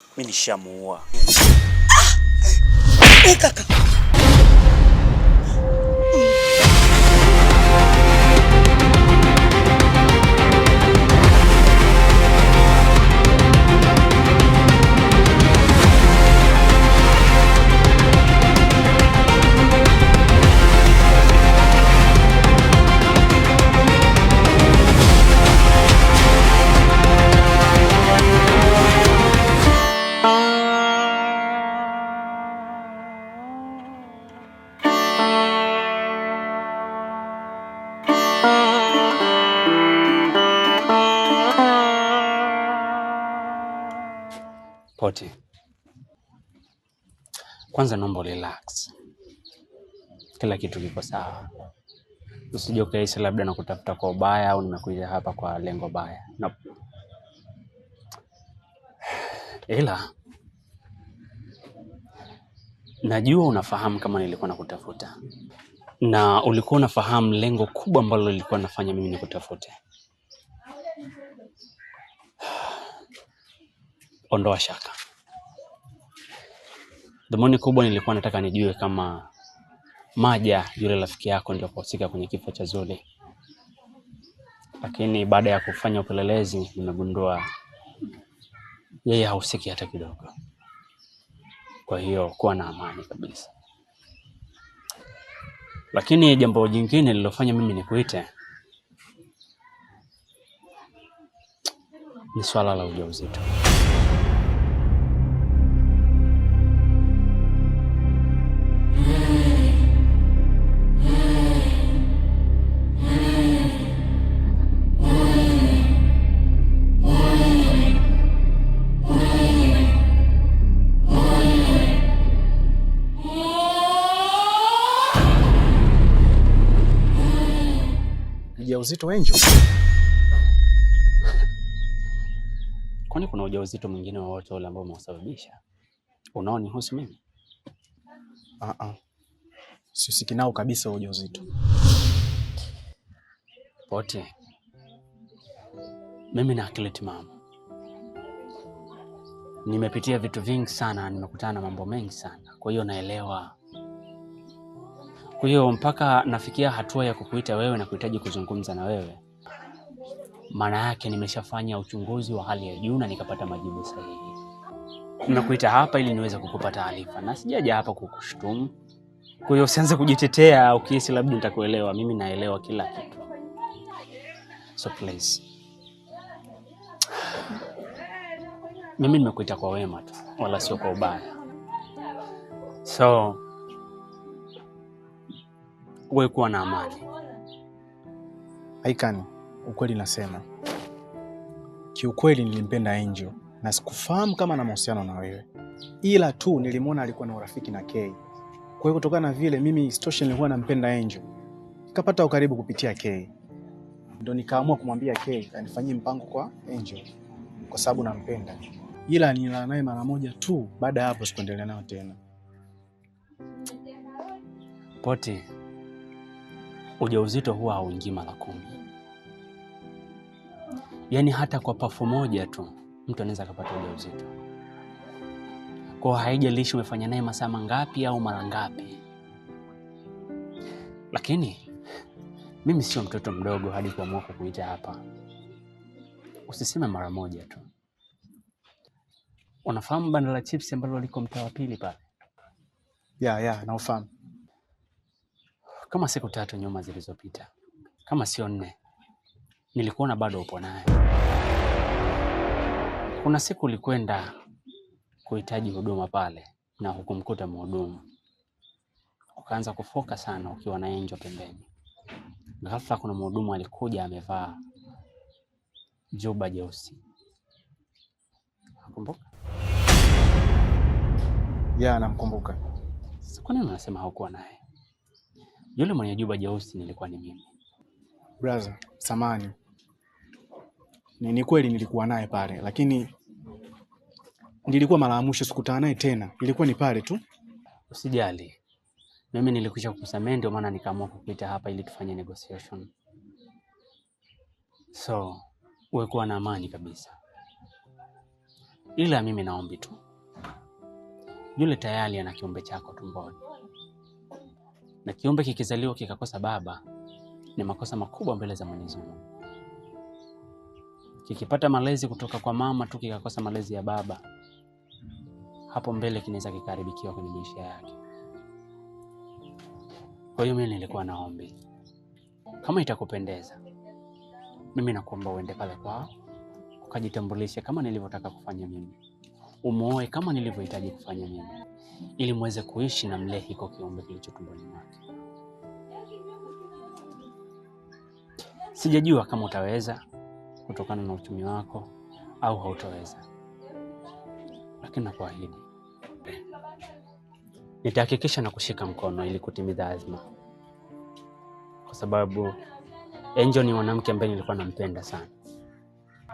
Mimi nishamuua. Kaka. Poti. Kwanza naomba relax. Kila kitu kiko sawa. Usije ukahisi labda nakutafuta kwa ubaya au nimekuja hapa kwa lengo baya. No. Ila najua unafahamu kama nilikuwa nakutafuta. Na ulikuwa unafahamu lengo kubwa ambalo lilikuwa nafanya mimi nikutafute. Ondoa shaka. Dhumuni kubwa nilikuwa nataka nijue kama Maja yule rafiki yako ndio kuhusika kwenye kifo cha Zuri. Lakini baada ya kufanya upelelezi nimegundua yeye hahusiki hata kidogo. Kwa hiyo kuwa na amani kabisa. Lakini jambo jingine lilofanya mimi nikuite ni swala la ujauzito. Ujauzito Angel? Kwani kuna ujauzito mwingine wowote ule ambao umesababisha? Unaonihusu mimi? Sihusiki nao kabisa ujauzito. Poti. Mimi na akili timamu. Nimepitia vitu vingi sana, nimekutana na mambo mengi sana. Kwa hiyo naelewa. Kwa hiyo mpaka nafikia hatua ya kukuita wewe na kuhitaji kuzungumza na wewe. Maana yake nimeshafanya uchunguzi wa hali ya juu na nikapata majibu sahihi. Nimekuita hapa ili niweze kukupa taarifa na sijaja hapa kukushtumu. Kwa hiyo usianze kujitetea ukihisi labda nitakuelewa. Mimi naelewa kila kitu. So please. Mimi nimekuita kwa wema tu, wala sio kwa ubaya. So wewe kuwa na amani. Haikani, ukweli nasema. Kiukweli nilimpenda Angel na sikufahamu kama na mahusiano na wewe. Ila tu nilimwona alikuwa na urafiki na Kay. Kwa hiyo kutokana na vile mimi istoshe nilikuwa nampenda Angel, nikapata ukaribu kupitia Kay. Ndio nikaamua kumwambia Kay anifanyie mpango kwa Angel kwa sababu nampenda. Ila nilala naye mara moja tu, baada ya hapo sikuendelea nayo tena. Poti. Ujauzito huwa hauingii mara 10. Yaani hata kwa pafu moja tu mtu anaweza kupata ujauzito. Kwa haijalishi umefanya naye masaa mangapi au mara ngapi. Lakini mimi sio mtoto mdogo hadi kuamua kukuita hapa. Usiseme mara moja tu. Unafahamu banda la chips ambalo liko mtaa wa pili pale? Ya, naufahamu. Kama siku 3 nyuma zilizopita, kama sio 4, nilikuona bado upo naye. Kuna siku ulikwenda kuhitaji huduma pale na hukumkuta mhudumu. Ukaanza kufoka sana ukiwa na Angel pembeni. Ghafla kuna mhudumu alikuja amevaa juba jeusi. Unakumbuka? Ya, namkumbuka. Kwa nini unasema haukuwa naye? Yule mwenye juba jeusi nilikuwa ni mimi. Brother, samahani. Ni kweli nilikuwa naye pale, lakini nilikuwa mara ya mwisho sikutana naye tena. Ilikuwa ni pale tu. Usijali. Mimi nilikwisha kukusamehe, ndio maana nikaamua kukuita hapa ili tufanye negotiation. So, uwe kuwa na amani kabisa. ila mimi naombi tu, yule tayari ana kiumbe chako tumboni, na kiumbe kikizaliwa kikakosa baba ni makosa makubwa mbele za Mwenyezi Mungu. Kikipata malezi kutoka kwa mama tu kikakosa malezi ya baba, hapo mbele kinaweza kikaharibikiwa kwenye maisha yake. Kwa hiyo mimi nilikuwa naombi, kama itakupendeza, mimi nakuomba uende pale kwao ukajitambulishe kama nilivyotaka kufanya mimi, umuoe kama nilivyohitaji kufanya mimi, ili muweze kuishi na mlee hiko kiumbe kilicho tumboni mwake. Sijajua kama utaweza kutokana na uchumi wako au hautaweza, lakini nakuahidi nitahakikisha na kushika mkono ili kutimiza azma, kwa sababu Angel ni mwanamke ambaye nilikuwa nampenda sana.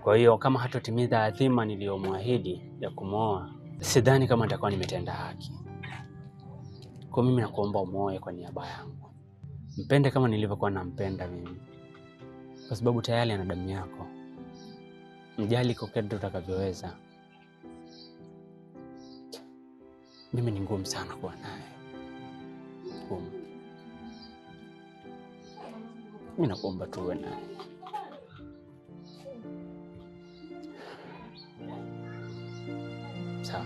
Kwa hiyo kama hatotimiza adhima niliyomwahidi ya kumwoa, sidhani kama nitakuwa nimetenda haki. Kwa mimi nakuomba umuoe kwa niaba yangu, mpende kama nilivyokuwa nampenda mimi, kwa sababu tayari ana damu yako. Mjali kwa kadri utakavyoweza. Mimi ni ngumu sana kuwa naye, ngumu. Mimi nakuomba tu uwe naye. Sawa.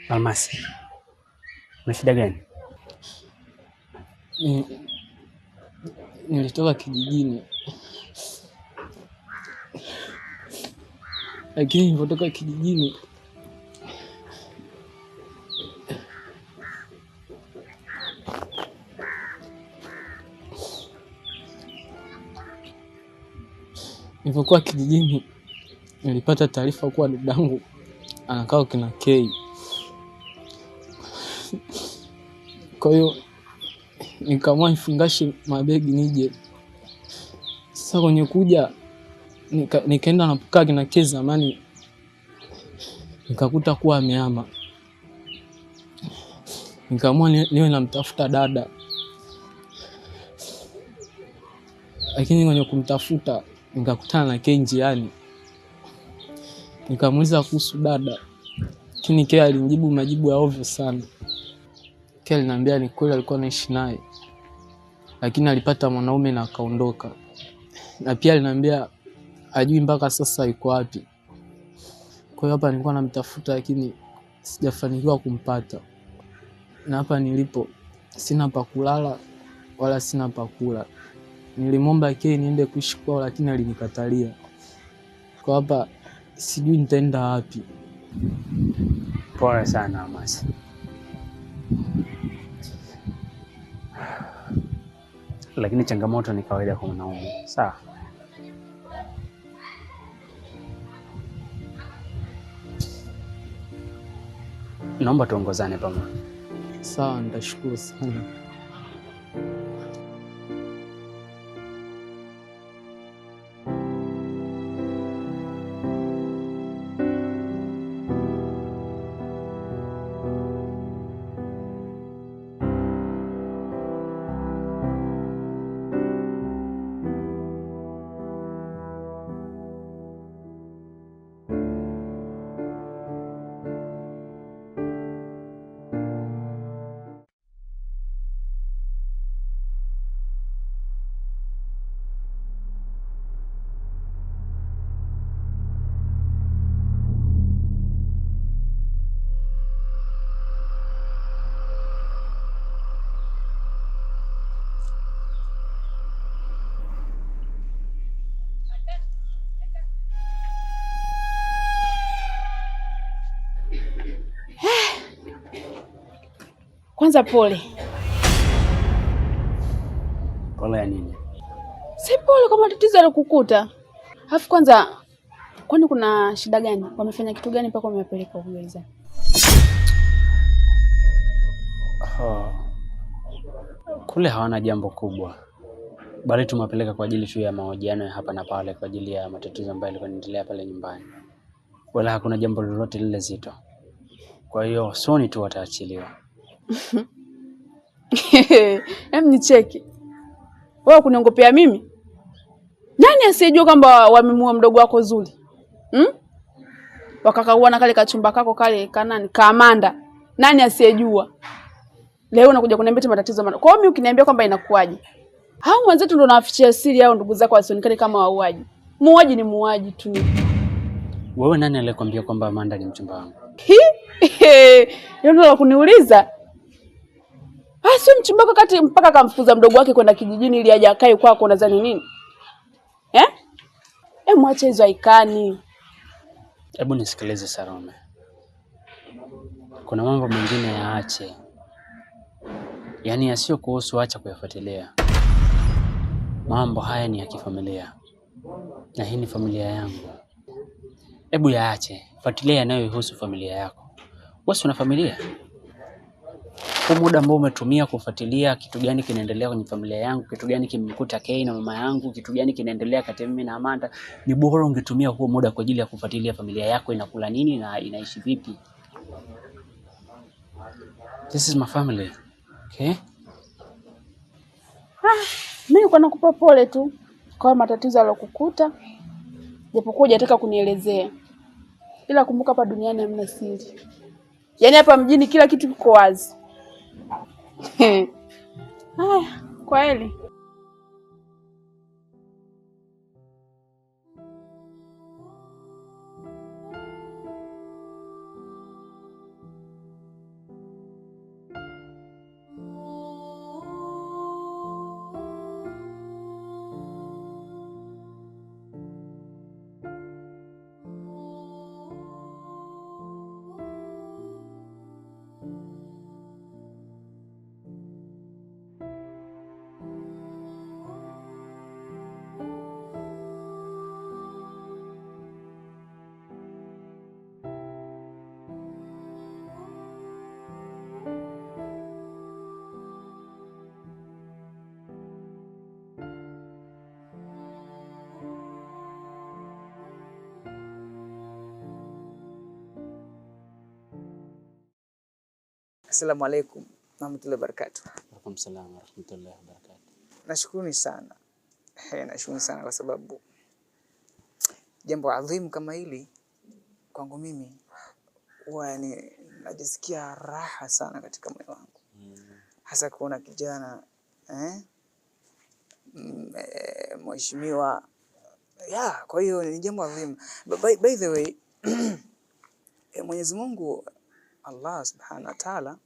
Almasi, una shida gani? Nilitoka kijijini, lakini nilipotoka kijijini nilipata taarifa kuwa dadangu anakaa kina K. Kwa hiyo nikaamua nifungashe mabegi nije. Sasa kwenye kuja nikaenda napokaa kina K zamani, nikakuta kuwa amehama. Nikaamua niwe namtafuta dada, lakini kwenye kumtafuta nikakutana na K njiani. Nikamuuliza kuhusu dada, lakini K alinijibu majibu ya ovyo sana. K aliniambia ni kweli alikuwa anaishi naye, lakini alipata mwanaume na akaondoka. Na pia aliniambia hajui mpaka sasa yuko wapi. Kwa hiyo hapa nilikuwa namtafuta, lakini sijafanikiwa kumpata. Na hapa nilipo sina pa kulala wala sina pa kula. Nilimwomba K niende kuishi kwao, lakini alinikatalia. Kwa hapa sijui nitaenda wapi. Pole sana Almasi. Lakini changamoto ni kawaida kwa mwanaume. Sawa. Naomba tuongozane pamoja. Sawa, nitashukuru sana. Kwanza pole. Pole ya nini? Si pole kwa matatizo yalokukuta. Alafu kwanza, kwani kuna shida gani? Wamefanya kitu gani mpaka wamepeleka uweza? Kule hawana jambo kubwa, bali tumewapeleka kwa ajili tu ya mahojiano ya hapa na pale kwa ajili ya matatizo ambayo yalikuwa yanaendelea pale nyumbani. Wala hakuna jambo lolote lile zito. Kwa hiyo soni tu wataachiliwa. Nicheki. Wewe kuniongopea mimi? Nani asiyejua kwamba wamemua mdogo wako Zuri? Wakakaua na kale kachumba kako kale kanani Kamanda. Nani asiyejua? Leo unakuja kuniambia matatizo maana. Kwa hiyo mimi ukiniambia kwamba inakuaje? Hao wenzetu ndio nawafichia siri yao ndugu zako wasionekane kama wauaji. Muuaji ni muuaji tu. Wewe nani aliyekwambia kwamba Amanda ni mchumba wangu? Ndio ndio kuniuliza. Sio mchumba wako kati mpaka kamfukuza mdogo wake kwenda kijijini ili aje akae kwako unadhani nini? Mwache hizo aikani. Hebu nisikilize Salome. Kuna mambo mengine yaache. Yaani yasiyo kuhusu acha kuyafuatilia. Mambo haya ni ya kifamilia. Na hii ni familia yangu. Hebu yaache. Fuatilia yanayohusu familia yako. Wewe una familia? Kwa muda ambao umetumia kufuatilia kitu gani kinaendelea kwenye familia yangu, kitu gani kimemkuta Kay na mama yangu, kitu gani kinaendelea kati ya mimi na Amanda, ni bora ungetumia huo muda kwa ajili ya kufuatilia familia yako inakula nini na inaishi vipi. This is my family. Okay? Mimi niko nakupa pole tu kwa matatizo yalokukuta. Japokuwa hujataka kunielezea. Ila kumbuka hapa duniani hamna siri. Yaani hapa mjini kila kitu kiko wazi. Haya, kweli. Assalamu alaikum warahmatullahi wabarakatuh. Wa salaam warahmatullahi wabarakatuh. Nashukuru sana. Nashukuru sana kwa sababu jambo adhimu kama hili kwangu mimi huwa najisikia raha sana katika moyo wangu. Hasa kuona kijana mheshimiwa. Kwa hiyo ni jambo adhimu. By the way, Mwenyezi Mungu Allah Subhanahu wa Ta'ala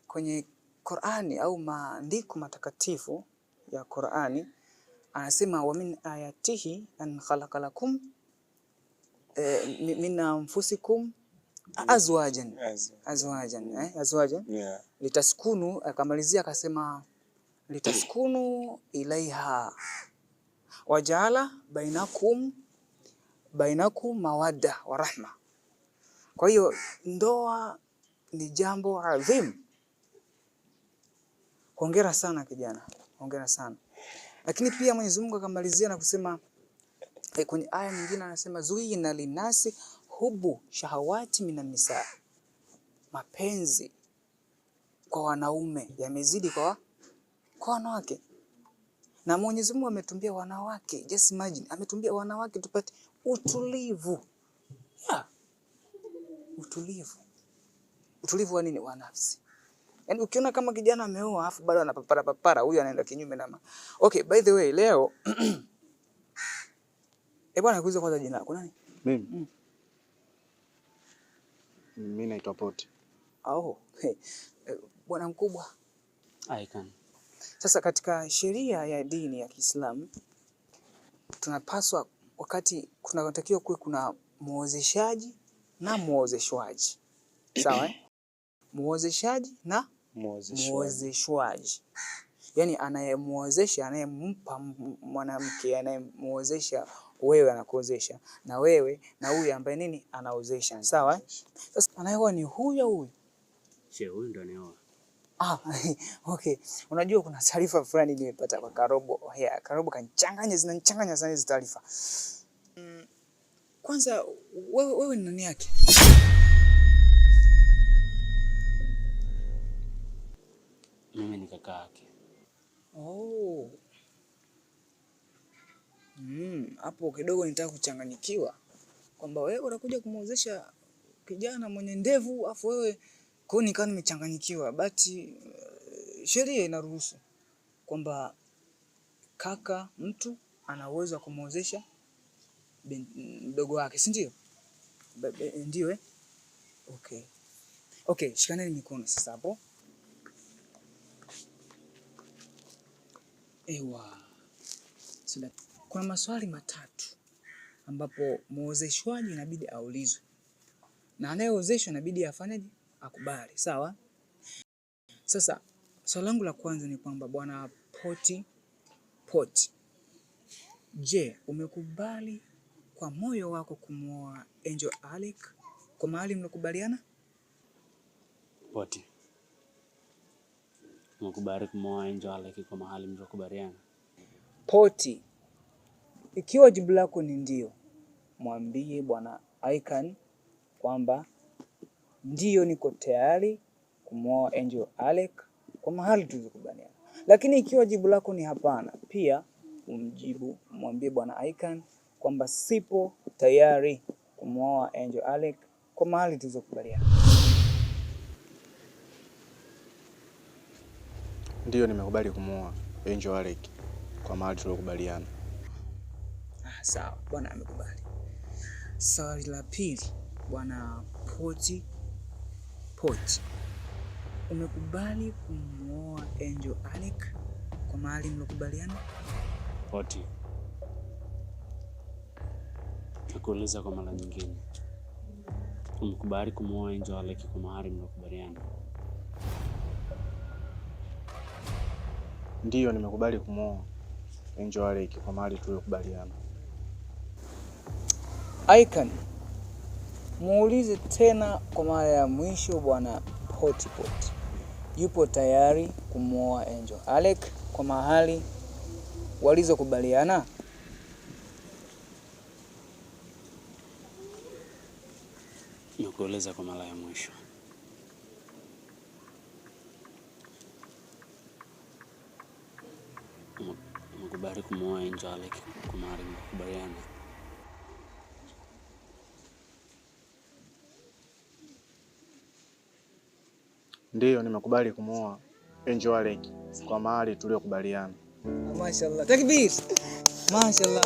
kwenye Qur'ani au maandiko matakatifu ya Qur'ani anasema wa min ayatihi an khalaqalakum min anfusikum azwajan litaskunu, akamalizia akasema litaskunu ilaiha wajala bainakum mawadda wa rahma. Kwa hiyo ndoa ni jambo adhimu. Hongera sana kijana, hongera sana. Lakini pia Mwenyezi Mungu akamalizia na kusema kwenye aya nyingine anasema zuina linasi hubu shahawati minan nisa. Mapenzi kwa wanaume yamezidi kwa wanawake. Na Mwenyezi Mungu ametumbia wanawake, just imagine, ametumbia wanawake tupate utulivu. Utulivu wa nini? Wa nafsi. Yaani ukiona kama kijana ameoa afu bado anapapara, huyu anaenda kinyume na Okay, by the way, leo bwana nakuuliza kwanza jina lako nani? Mimi. Mimi naitwa Poti. Bwana mkubwa. Aikan. Sasa katika sheria ya dini ya Kiislamu tunapaswa wakati kunatakiwa kuwe kuna muozeshaji na muozeshwaji. Sawa? Muozeshaji na muozeshwaji. Yaani anayemuozesha, anayempa mwanamke, anayemuozesha wewe anakuozesha, na wewe na huyu ambaye nini anaozesha. Sawa? Sasa anayeoa ni huyu. Huyu ndo anayeoa. Okay. Unajua kuna taarifa fulani nimepata kwa Karobo. Karobo zinanichanganya sana hizo taarifa. Kwanza wewe ni nani yake? Mimi ni kaka yake. Oh. Hapo kidogo nitaka kuchanganyikiwa kwamba wewe unakuja kumuozesha kijana mwenye ndevu afu wewe kwa nini kama nimechanganyikiwa, but sheria inaruhusu kwamba kaka mtu ana uwezo wa kumuozesha mdogo wake, si ndio? Ndio Okay, shikaneni mikono sasa hapo. Kuna maswali matatu ambapo muozeshwaji inabidi aulizwe na anayeozeshwa inabidi afanyaje? Akubali. Sawa? Sasa swali langu la kwanza ni kwamba bwana Poti, je, umekubali kwa moyo wako kumwoa Angel Alec kwa mahali mlokubaliana? Poti, umekubali kumwoa Angel Alec kwa mahali mlokubaliana? Poti, ikiwa jibu lako ni ndio, mwambie bwana Icon kwamba ndio niko tayari kumwoa Angel Alec kwa mahali tulizokubaliana. Lakini ikiwa jibu lako ni hapana, pia mwambie bwana Icon kwamba sipo tayari kumwoa Angel Alec kwa mahali tulizokubaliana. Ndio nimekubali kumwoa Angel Alec kwa mahali tulizokubaliana. Sawa, bwana amekubali. Swali la pili, bwana Poti, umekubali kumwoa Angel Alec kwa mahali mlokubaliana? Poti, nakuuliza kwa mara nyingine, umekubali kumwoa Angel Alec kwa mahali mlokubaliana? Ndio nimekubali kumwoa Angel Alec kwa mahali tulizokubaliana. Icon, muulize tena kwa mara ya mwisho bwana Poti, yupo tayari kumwoa Angel Alec kwa mahali walizokubaliana? Nakuuliza kwa mara ya mwisho, umekubali kumwoa Angel Alec kwa mahali mlokubaliana? Ndio nimekubali kumwoa Angel Alec kwa mahali tuliyokubaliana. Mashaallah. Takbir. Mashaallah.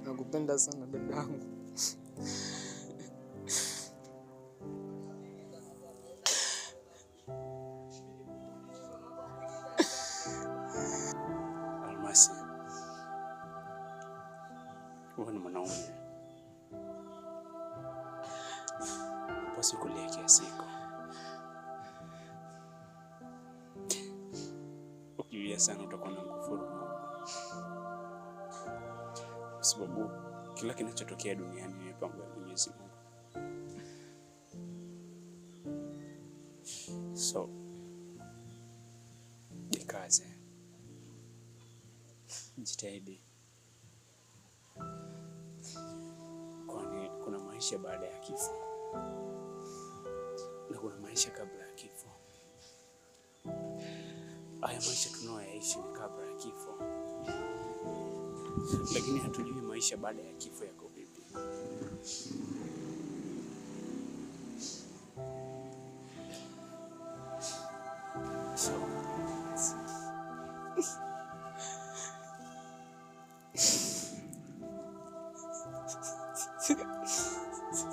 Nakupenda sana dadangu. Almasi, wewe ni mwanaume, basi kulia kiasi hiko. Ukilia sana utakuwa na kufuru Mungu, kwa sababu kila kinachotokea duniani ni mipango ya Mwenyezi Mungu. So, jikaze, jitahidi, kwani kuna maisha baada ya kifo na kuna maisha kabla ya kifo. Haya maisha tunayoyaishi ni kabla ya kifo, lakini hatujui maisha baada ya kifo yako vipi. So,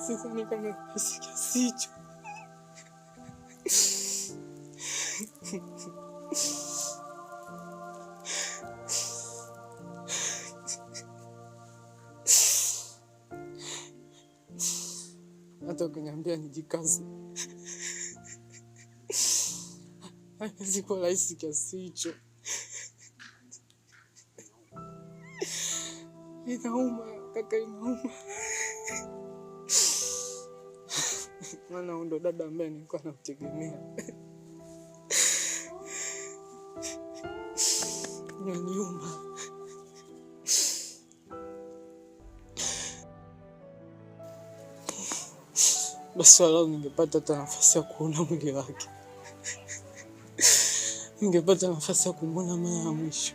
Sidhani kama nasikia sicho. Hata ukiniambia nijikaze, haiwezi kuwa rahisi kiasi hicho. Inauma kaka, inauma. Maana ndo dada ambaye nilikuwa namtegemea. Inaniuma. Basi walau ningepata hata nafasi ya kuona mwili wake. Ningepata nafasi ya kumwona mara ya mwisho.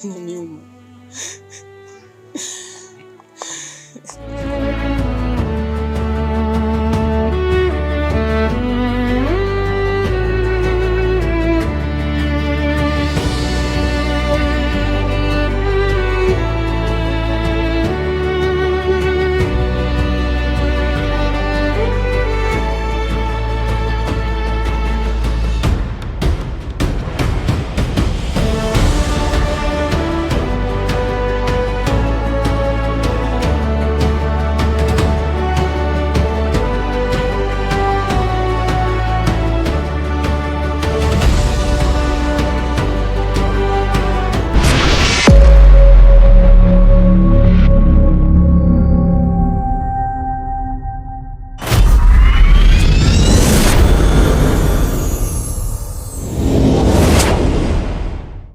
Inaniuma.